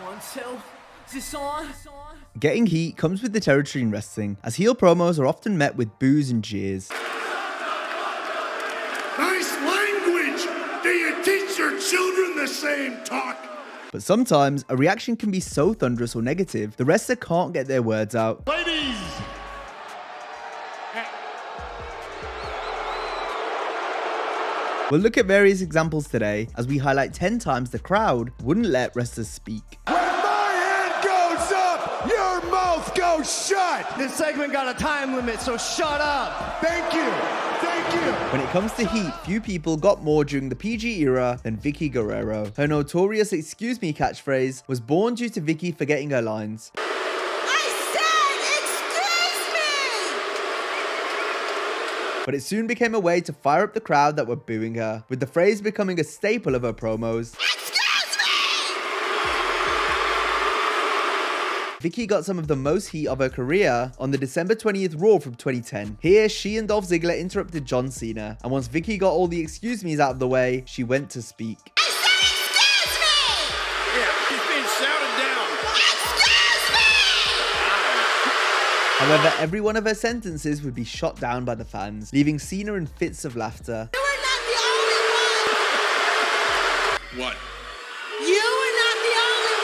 1, 2. Is this on? Getting heat comes with the territory in wrestling, as heel promos are often met with boos and jeers. Nice language! Do you teach your children the same talk? But sometimes, a reaction can be so thunderous or negative, the wrestler can't get their words out. Ladies! We'll look at various examples today, as we highlight 10 times the crowd wouldn't let wrestlers speak. When my hand goes up, your mouth goes shut! This segment got a time limit, so shut up. Thank you! Thank you! When it comes to heat, few people got more during the PG era than Vickie Guerrero. Her notorious "excuse me" catchphrase was born due to Vickie forgetting her lines. But it soon became a way to fire up the crowd that were booing her, with the phrase becoming a staple of her promos. Excuse me! Vickie got some of the most heat of her career on the December 20th Raw from 2010. Here, she and Dolph Ziggler interrupted John Cena, and once Vickie got all the excuse me's out of the way, she went to speak. I said excuse me! Yeah, he's being shouted down. Excuse me! However, every one of her sentences would be shot down by the fans, leaving Cena in fits of laughter. You are not the only one! What? You are not the only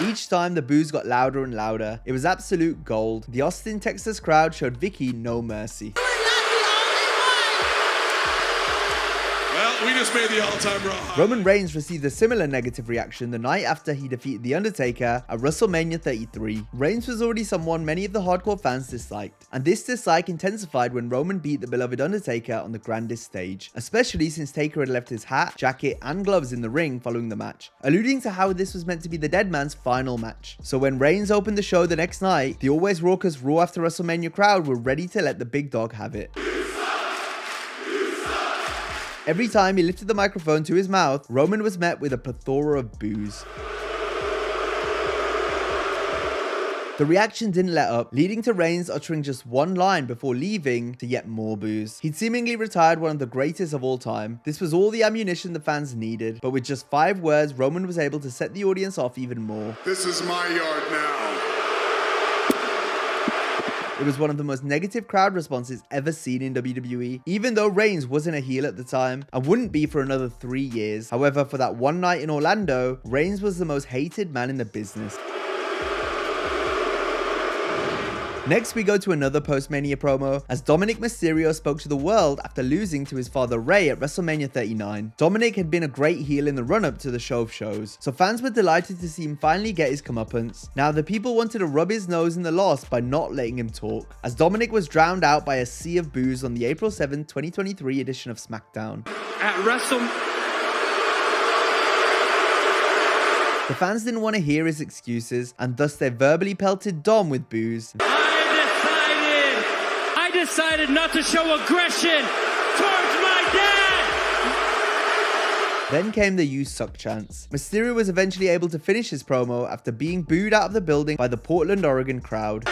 one! Each time the boos got louder and louder, it was absolute gold. The Austin, Texas crowd showed Vickie no mercy. You are not the only one! Well, we just made the all-time Raw. Roman Reigns received a similar negative reaction the night after he defeated The Undertaker at WrestleMania 33. Reigns was already someone many of the hardcore fans disliked, and this dislike intensified when Roman beat the beloved Undertaker on the grandest stage, especially since Taker had left his hat, jacket, and gloves in the ring following the match, alluding to how this was meant to be the dead man's final match. So when Reigns opened the show the next night, the always raucous Raw after WrestleMania crowd were ready to let the big dog have it. Every time he lifted the microphone to his mouth, Roman was met with a plethora of boos. The reaction didn't let up, leading to Reigns uttering just one line before leaving to yet more boos. He'd seemingly retired one of the greatest of all time. This was all the ammunition the fans needed, but with just 5 words, Roman was able to set the audience off even more. This is my yard now. It was one of the most negative crowd responses ever seen in WWE, even though Reigns wasn't a heel at the time and wouldn't be for another 3 years. However, for that one night in Orlando, Reigns was the most hated man in the business. Next, we go to another post-Mania promo, as Dominik Mysterio spoke to the world after losing to his father Ray at WrestleMania 39. Dominik had been a great heel in the run-up to the show of shows, so fans were delighted to see him finally get his comeuppance. Now, the people wanted to rub his nose in the loss by not letting him talk, as Dominik was drowned out by a sea of boos on the April 7, 2023 edition of SmackDown. At The fans didn't want to hear his excuses, and thus they verbally pelted Dom with boos. I decided not to show aggression towards my dad! Then came the "You Suck" chants. Mysterio was eventually able to finish his promo after being booed out of the building by the Portland, Oregon crowd.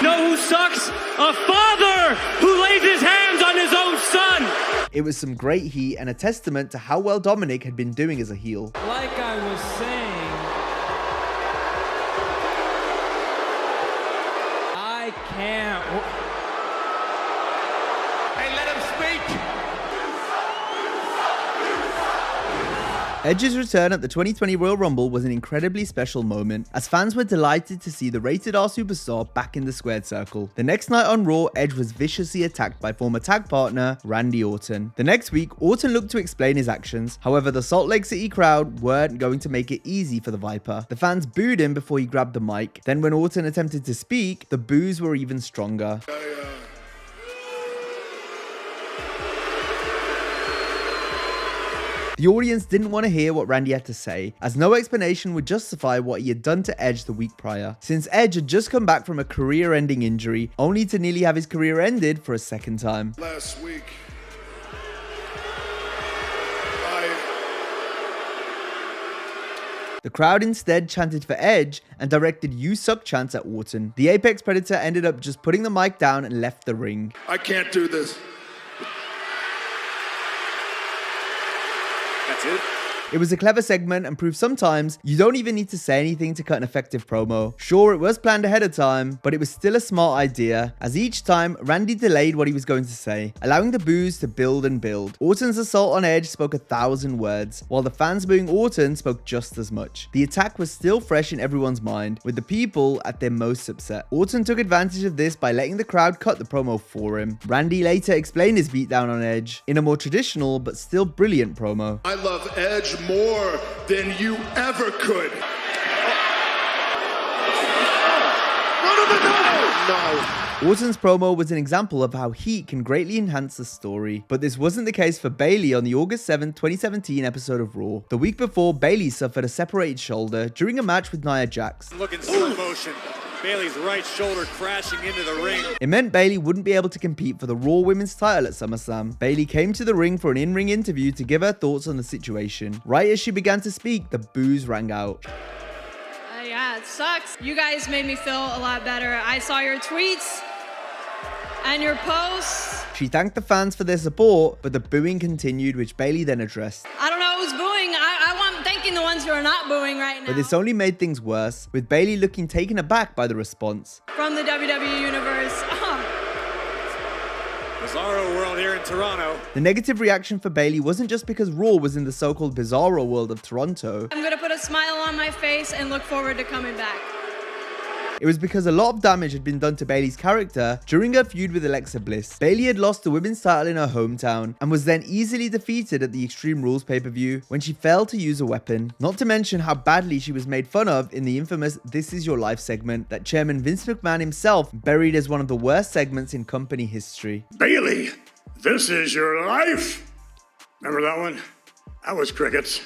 Know who sucks? A father who lays his hands on his own son! It was some great heat and a testament to how well Dominik had been doing as a heel. Like I was saying, I can't. Hey, let him speak! Edge's return at the 2020 Royal Rumble was an incredibly special moment, as fans were delighted to see the rated R superstar back in the squared circle. The next night on Raw, Edge was viciously attacked by former tag partner Randy Orton. The next week, Orton looked to explain his actions. However, the Salt Lake City crowd weren't going to make it easy for the Viper. The fans booed him before he grabbed the mic. Then when Orton attempted to speak, the boos were even stronger. The audience didn't want to hear what Randy had to say, as no explanation would justify what he had done to Edge the week prior, since Edge had just come back from a career-ending injury, only to nearly have his career ended for a second time. Last week, The crowd instead chanted for Edge and directed "You Suck" chants at Orton. The Apex Predator ended up just putting the mic down and left the ring. I can't do this. That's it. It was a clever segment and proved sometimes you don't even need to say anything to cut an effective promo. Sure, it was planned ahead of time, but it was still a smart idea, as each time, Randy delayed what he was going to say, allowing the boos to build and build. Orton's assault on Edge spoke 1,000 words, while the fans booing Orton spoke just as much. The attack was still fresh in everyone's mind, with the people at their most upset. Orton took advantage of this by letting the crowd cut the promo for him. Randy later explained his beatdown on Edge in a more traditional but still brilliant promo. I love Edge more than you ever could. No. Orton's promo was an example of how heat can greatly enhance the story, but this wasn't the case for Bayley on the August 7, 2017 episode of Raw. The week before, Bayley suffered a separated shoulder during a match with Nia Jax. Look in slow motion. Bayley's right shoulder crashing into the ring. It meant Bayley wouldn't be able to compete for the Raw Women's title at SummerSlam. Bayley came to the ring for an in-ring interview to give her thoughts on the situation. Right as she began to speak, the boos rang out. Yeah, it sucks. You guys made me feel a lot better. I saw your tweets and your posts. She thanked the fans for their support, but the booing continued, which Bayley then addressed. I don't know who's booing. I'm thanking the ones who are not booing right now. But this only made things worse, with Bayley looking taken aback by the response. From the WWE Universe. Bizarro world here in Toronto. The negative reaction for Bayley wasn't just because Raw was in the so-called Bizarro world of Toronto. I'm gonna put a smile on my face and look forward to coming back. It was because a lot of damage had been done to Bayley's character during her feud with Alexa Bliss. Bayley had lost the women's title in her hometown and was then easily defeated at the Extreme Rules pay-per-view when she failed to use a weapon. Not to mention how badly she was made fun of in the infamous This Is Your Life segment that Chairman Vince McMahon himself buried as one of the worst segments in company history. Bayley, this is your life. Remember that one? That was crickets.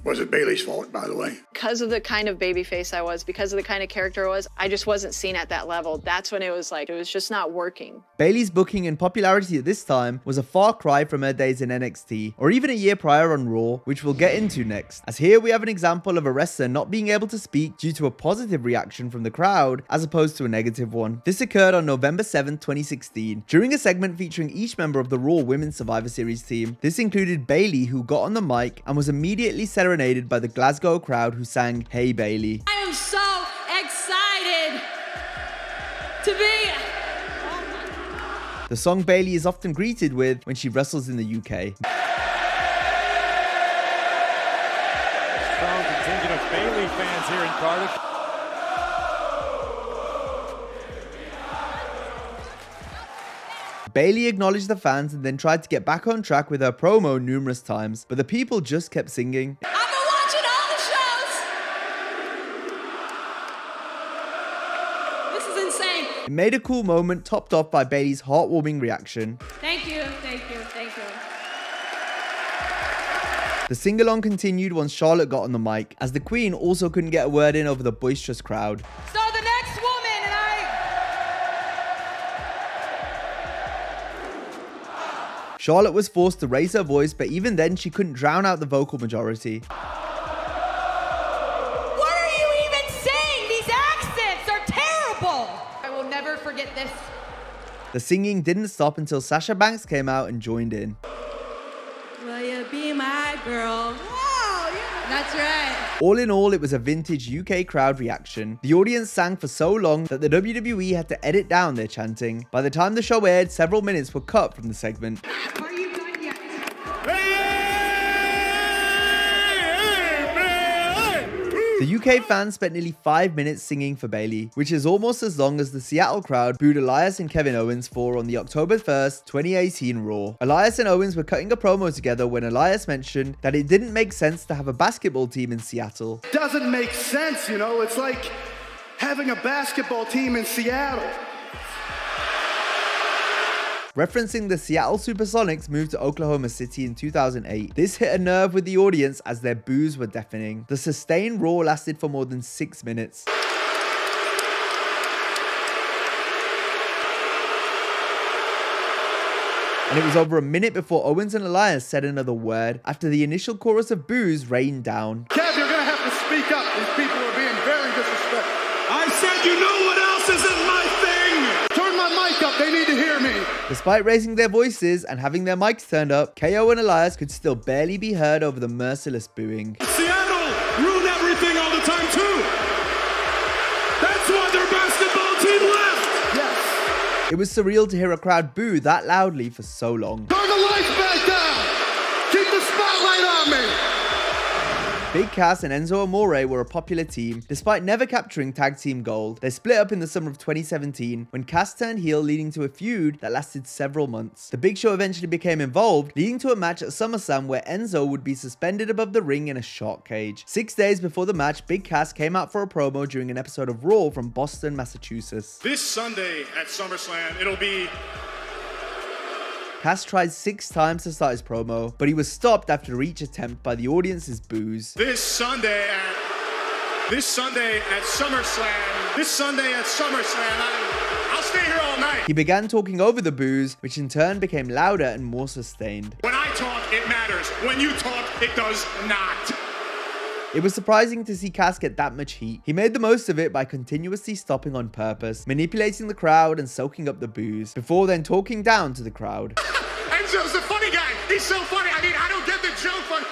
Was it Bayley's fault, by the way? Because of the kind of babyface I was, because of the kind of character I was, I just wasn't seen at that level. That's when it was like, it was just not working. Bayley's booking and popularity at this time was a far cry from her days in NXT, or even a year prior on Raw, which we'll get into next. As here we have an example of a wrestler not being able to speak due to a positive reaction from the crowd, as opposed to a negative one. This occurred on November 7, 2016, during a segment featuring each member of the Raw Women's Survivor Series team. This included Bayley, who got on the mic and was immediately serenaded by the Glasgow crowd who sang "Hey Bayley." I am so excited to be... The song Bayley is often greeted with when she wrestles in the UK. Strong contingent of Bayley fans here in Cardiff. Bayley acknowledged the fans and then tried to get back on track with her promo numerous times, but the people just kept singing. I've been watching all the shows. This is insane. It made a cool moment topped off by Bayley's heartwarming reaction. Thank you, thank you, thank you. The sing-along continued once Charlotte got on the mic, as the Queen also couldn't get a word in over the boisterous crowd. So the next woman, and Charlotte was forced to raise her voice, but even then she couldn't drown out the vocal majority. what are you even saying? These accents are terrible. I will never forget this. The singing didn't stop until Sasha Banks came out and joined in. Will you be my girl? Wow, yeah. That's right. All in all, it was a vintage UK crowd reaction. The audience sang for so long that the WWE had to edit down their chanting. By the time the show aired, several minutes were cut from the segment. Are you done yet? The UK fans spent nearly 5 minutes singing for Bayley, which is almost as long as the Seattle crowd booed Elias and Kevin Owens for on the October 1st, 2018 Raw. Elias and Owens were cutting a promo together when Elias mentioned that it didn't make sense to have a basketball team in Seattle. Doesn't make sense, you know? It's like having a basketball team in Seattle. Referencing the Seattle Supersonics moved to Oklahoma City in 2008. This hit a nerve with the audience as their boos were deafening. The sustained roar lasted for more than 6 minutes. And it was over a minute before Owens and Elias said another word after the initial chorus of boos rained down. Kev, you're gonna have to speak up. These people are being very disrespectful. I said, you know what else isn't my thing? Turn my mic up. They need to hear me. Despite raising their voices and having their mics turned up, KO and Elias could still barely be heard over the merciless booing. Seattle ruined everything all the time too. That's why their basketball team left. Yes. It was surreal to hear a crowd boo that loudly for so long. Turn the lights back down. Keep the spotlight on me. Big Cass and Enzo Amore were a popular team. Despite never capturing tag team gold, they split up in the summer of 2017 when Cass turned heel, leading to a feud that lasted several months. The Big Show eventually became involved, leading to a match at SummerSlam where Enzo would be suspended above the ring in a shark cage. 6 days before the match, Big Cass came out for a promo during an episode of Raw from Boston, Massachusetts. This Sunday at SummerSlam, it'll be... Cass tried 6 times to start his promo, but he was stopped after each attempt by the audience's boos. This Sunday at SummerSlam, I'll stay here all night. He began talking over the boos, which in turn became louder and more sustained. When I talk, it matters. When you talk, it does not. It was surprising to see Cass get that much heat. He made the most of it by continuously stopping on purpose, manipulating the crowd and soaking up the boos, before then talking down to the crowd. Enzo's a funny guy. He's so funny. I mean, I don't get the joke, but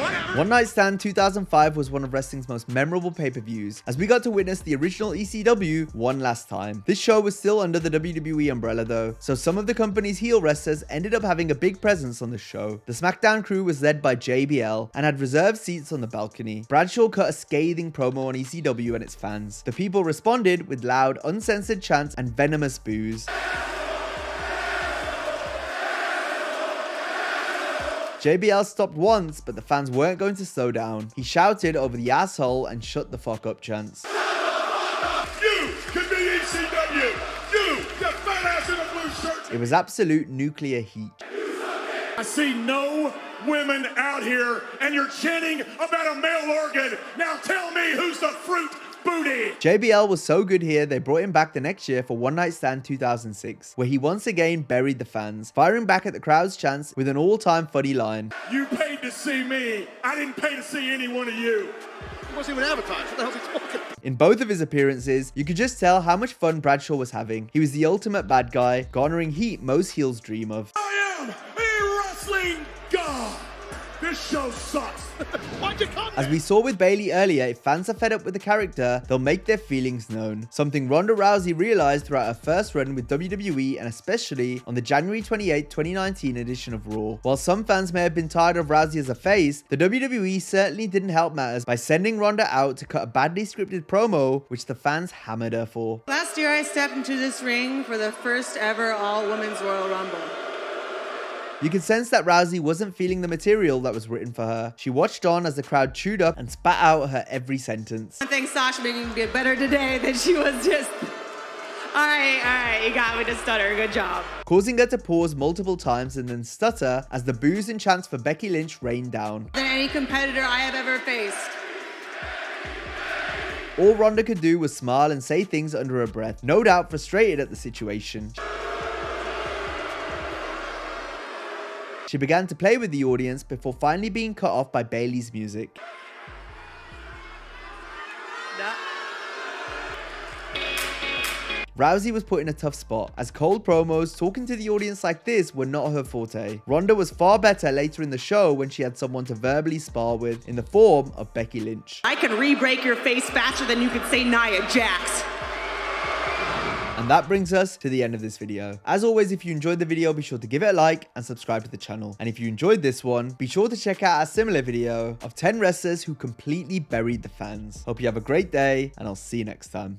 whatever. One Night Stand 2005 was one of wrestling's most memorable pay-per-views, as we got to witness the original ECW one last time. This show was still under the WWE umbrella though, so some of the company's heel wrestlers ended up having a big presence on the show. The SmackDown crew was led by JBL and had reserved seats on the balcony. Bradshaw cut a scathing promo on ECW and its fans. The people responded with loud, uncensored chants and venomous boos. JBL stopped once, but the fans weren't going to slow down. He shouted over the asshole and shut the fuck up chants. You can be ECW. You fat ass in a blue shirt. It was absolute nuclear heat. I see no women out here, and you're chanting about a male organ. Now tell me who's the fruit booty. JBL was so good here, they brought him back the next year for One Night Stand 2006, where he once again buried the fans, firing back at the crowd's chants with an all-time funny line. You paid to see me. I didn't pay to see any one of you. He wasn't even advertised. What the hell's he talking? In both of his appearances, you could just tell how much fun Bradshaw was having. He was the ultimate bad guy, garnering heat most heels dream of. I am a wrestling god. This show sucks. Why'd you come As we saw with Bayley earlier, if fans are fed up with the character, they'll make their feelings known. Something Ronda Rousey realized throughout her first run with WWE, and especially on the January 28, 2019 edition of Raw. While some fans may have been tired of Rousey as a face, the WWE certainly didn't help matters by sending Ronda out to cut a badly scripted promo, which the fans hammered her for. Last year, I stepped into this ring for the first ever all-women's Royal Rumble. You could sense that Rousey wasn't feeling the material that was written for her. She watched on as the crowd chewed up and spat out her every sentence. I think Sasha made me get better today than she was just... All right, you got me to stutter. Good job. Causing her to pause multiple times and then stutter as the boos and chants for Becky Lynch rained down. Than any competitor I have ever faced. All Ronda could do was smile and say things under her breath, no doubt frustrated at the situation. She began to play with the audience before finally being cut off by Bayley's music. Rousey was put in a tough spot, as cold promos talking to the audience like this were not her forte. Ronda was far better later in the show when she had someone to verbally spar with in the form of Becky Lynch. I can re-break your face faster than you could say Nia Jax. And that brings us to the end of this video. As always, if you enjoyed the video, be sure to give it a like and subscribe to the channel. And if you enjoyed this one, be sure to check out a similar video of 10 wrestlers who completely buried the fans. Hope you have a great day, and I'll see you next time.